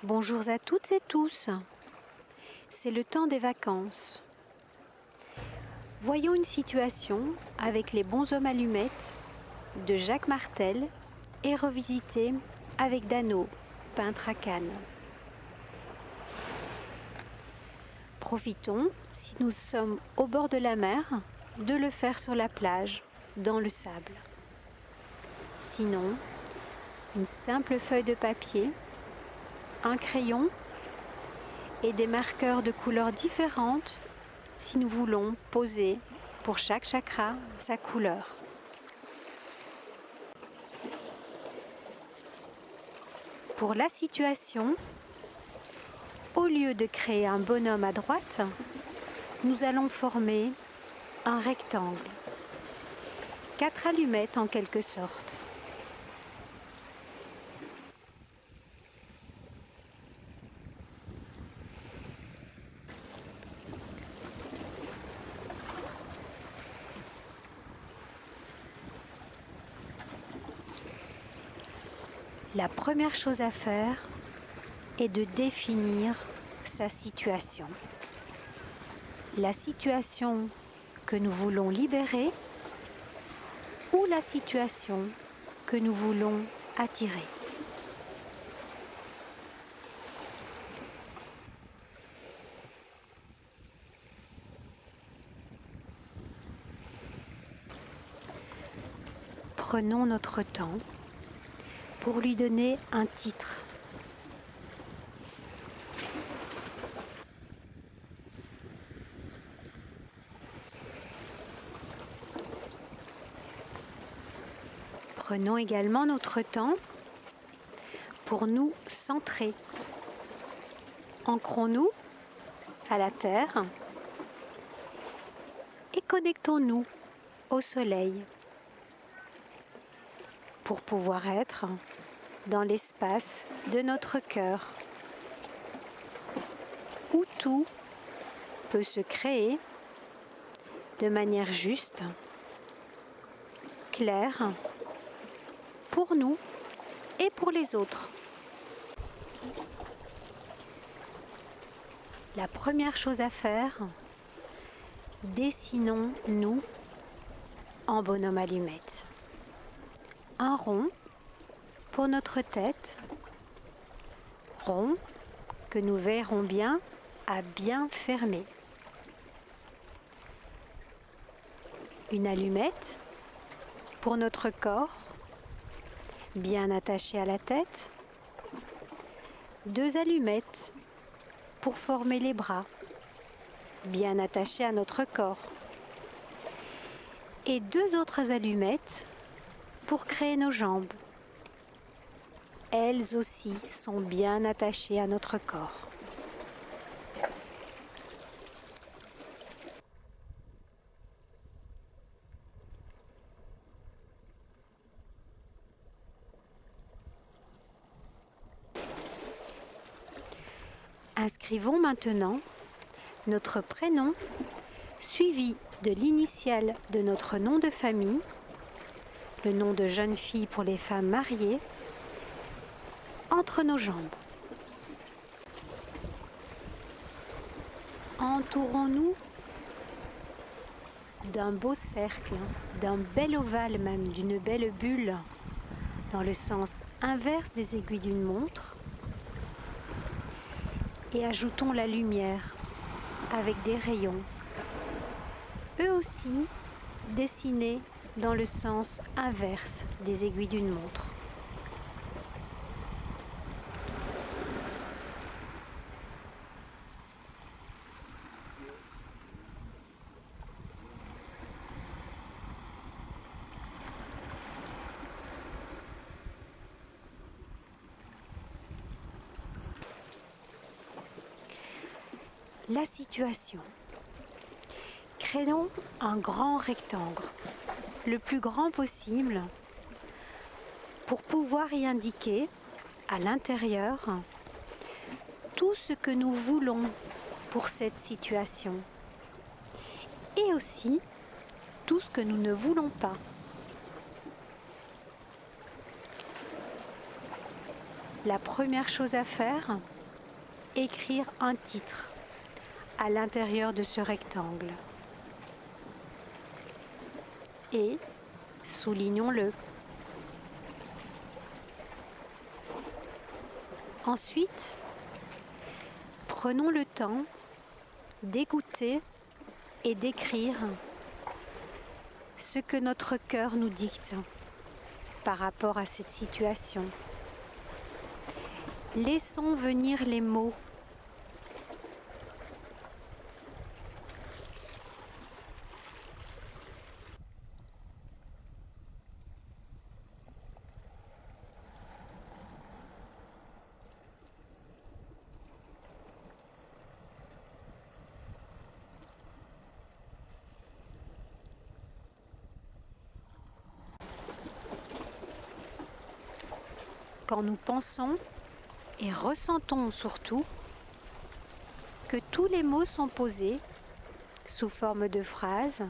Bonjour à toutes et tous, c'est le temps des vacances. Voyons une situation avec les bons hommes allumettes de Jacques Martel et revisitée avec Dano, peintre à Cannes. Profitons, si nous sommes au bord de la mer, de le faire sur la plage, dans le sable. Sinon, une simple feuille de papier, un crayon et des marqueurs de couleurs différentes si nous voulons poser pour chaque chakra sa couleur. Pour la situation, au lieu de créer un bonhomme à droite, nous allons former un rectangle. 4 allumettes en quelque sorte. La première chose à faire est de définir sa situation. La situation que nous voulons libérer ou la situation que nous voulons attirer. Prenons notre temps pour lui donner un titre. Prenons également notre temps pour nous centrer. Ancrons-nous à la terre et connectons-nous au soleil pour pouvoir être dans l'espace de notre cœur où tout peut se créer de manière juste, claire, pour nous et pour les autres. La première chose à faire, dessinons-nous en bonhomme allumette. Un rond pour notre tête, rond que nous verrons bien à bien fermer. Une allumette pour notre corps, bien attaché à la tête. 2 allumettes pour former les bras, bien attachés à notre corps. Et 2 autres allumettes pour créer nos jambes. Elles aussi sont bien attachées à notre corps. Inscrivons maintenant notre prénom suivi de l'initiale de notre nom de famille, le nom de jeune fille pour les femmes mariées, entre nos jambes. Entourons-nous d'un beau cercle, d'un bel ovale même, d'une belle bulle, dans le sens inverse des aiguilles d'une montre, et ajoutons la lumière avec des rayons, eux aussi dessinés dans le sens inverse des aiguilles d'une montre. La situation. Créons un grand rectangle, le plus grand possible, pour pouvoir y indiquer à l'intérieur tout ce que nous voulons pour cette situation et aussi tout ce que nous ne voulons pas. La première chose à faire, écrire un titre à l'intérieur de ce rectangle. Et soulignons-le. Ensuite, prenons le temps d'écouter et d'écrire ce que notre cœur nous dicte par rapport à cette situation. Laissons venir les mots. Quand nous pensons et ressentons surtout que tous les mots sont posés sous forme de phrases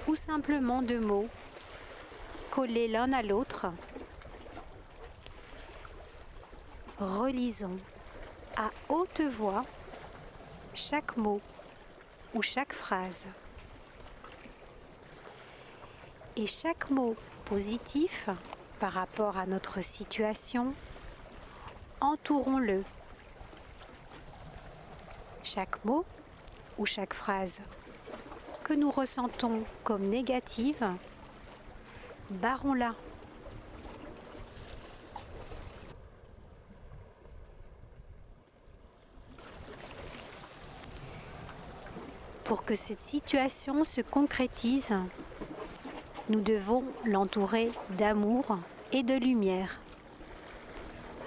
ou simplement de mots collés l'un à l'autre, relisons à haute voix chaque mot ou chaque phrase. Et chaque mot positif par rapport à notre situation, entourons-le. Chaque mot ou chaque phrase que nous ressentons comme négative, barrons-la. Pour que cette situation se concrétise, nous devons l'entourer d'amour et de lumière.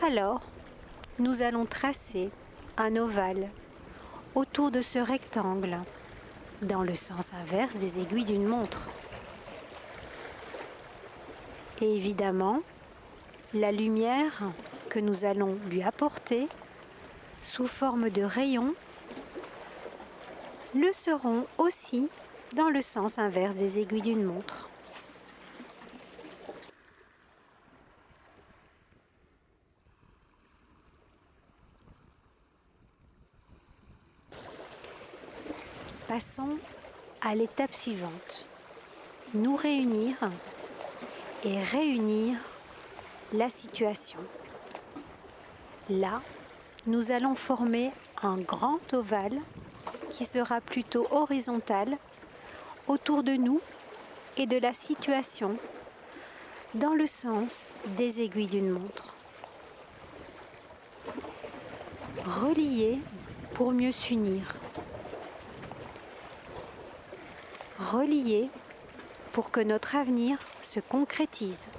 Alors, nous allons tracer un ovale autour de ce rectangle, dans le sens inverse des aiguilles d'une montre. Et évidemment, la lumière que nous allons lui apporter sous forme de rayons le seront aussi dans le sens inverse des aiguilles d'une montre. Passons à l'étape suivante. Nous réunir et réunir la situation. Là, nous allons former un grand ovale qui sera plutôt horizontal autour de nous et de la situation dans le sens des aiguilles d'une montre. Relier pour mieux s'unir. Relier pour que notre avenir se concrétise.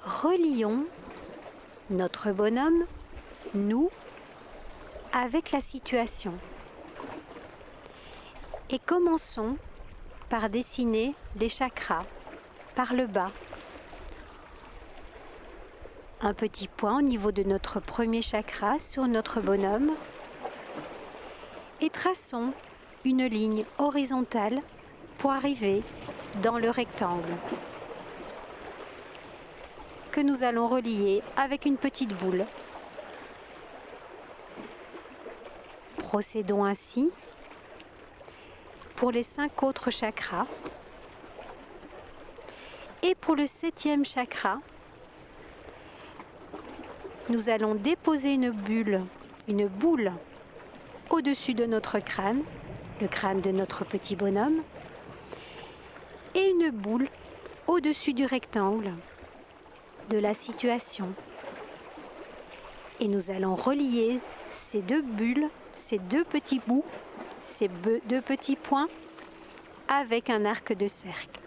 Relions notre bonhomme, nous, avec la situation. Et commençons par dessiner les chakras par le bas. Un petit point au niveau de notre premier chakra sur notre bonhomme. Et traçons une ligne horizontale pour arriver dans le rectangle que nous allons relier avec une petite boule. Procédons ainsi pour les 5 autres chakras. Et pour le 7e chakra, nous allons déposer une boule au-dessus de notre crâne, le crâne de notre petit bonhomme, et une boule au-dessus du rectangle de la situation. Et nous allons relier ces deux bulles, ces deux petits bouts, ces deux petits points avec un arc de cercle.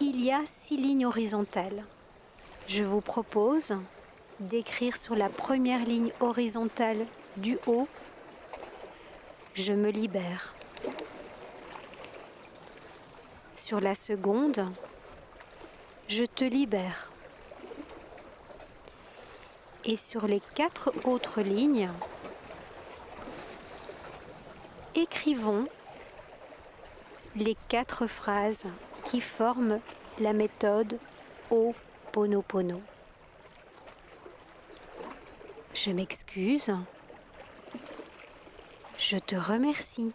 il y a 6 lignes horizontales. Je vous propose d'écrire sur la première ligne horizontale du haut, je me libère. Sur la seconde, je te libère. Et sur les 4 autres lignes, écrivons les 4 phrases qui forment la méthode Ho'oponopono. Je m'excuse. Je te remercie.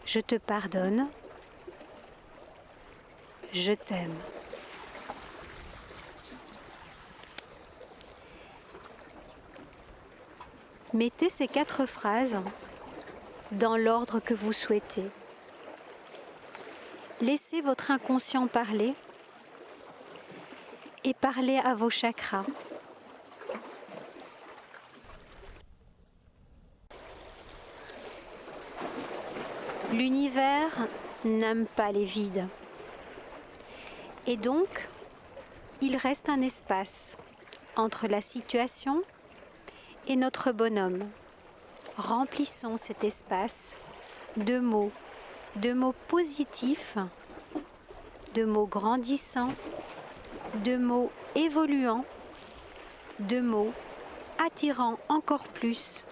Je te pardonne. Je t'aime. Mettez ces 4 phrases dans l'ordre que vous souhaitez. Laissez votre inconscient parler et parlez à vos chakras. L'univers n'aime pas les vides. Et donc, il reste un espace entre la situation et notre bonhomme. Remplissons cet espace de mots positifs, de mots grandissants, de mots évoluants, de mots attirant encore plus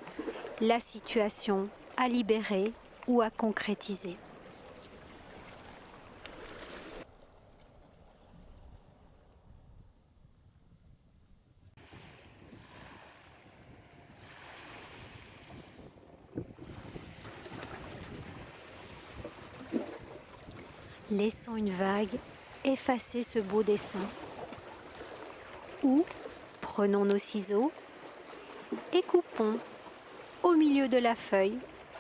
la situation à libérer ou à concrétiser. Laissons une vague effacer ce beau dessin. Ou prenons nos ciseaux et coupons au milieu de la feuille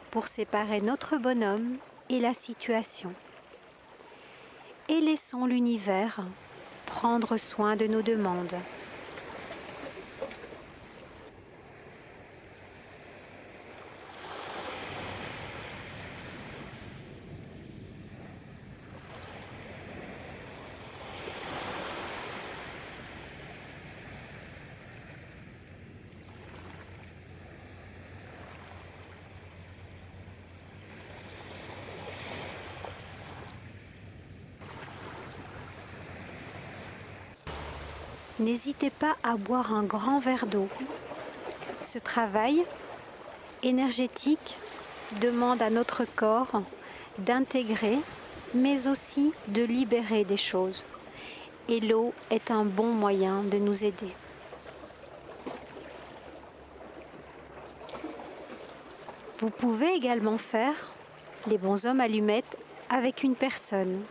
pour séparer notre bonhomme et la situation. Et laissons l'univers prendre soin de nos demandes. N'hésitez pas à boire un grand verre d'eau. Ce travail énergétique demande à notre corps d'intégrer, mais aussi de libérer des choses. Et l'eau est un bon moyen de nous aider. Vous pouvez également faire les bonshommes allumettes avec une personne.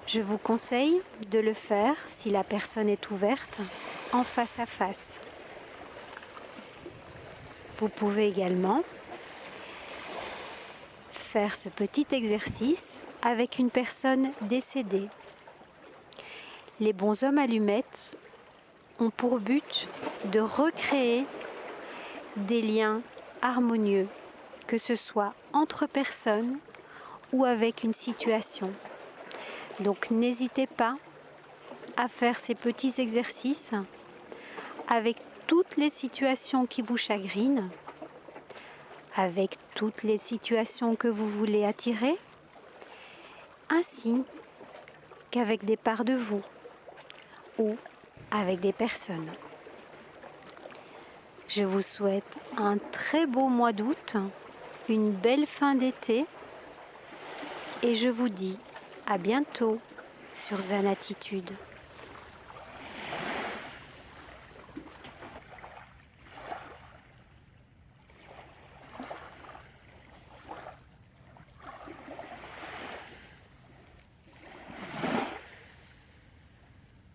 Je vous conseille de le faire, si la personne est ouverte, en face à face. Vous pouvez également faire ce petit exercice avec une personne décédée. Les bonshommes allumettes ont pour but de recréer des liens harmonieux, que ce soit entre personnes ou avec une situation. Donc n'hésitez pas à faire ces petits exercices avec toutes les situations qui vous chagrinent, avec toutes les situations que vous voulez attirer, ainsi qu'avec des parts de vous ou avec des personnes. Je vous souhaite un très beau mois d'août, une belle fin d'été et je vous dis à bientôt sur Zen Attitude.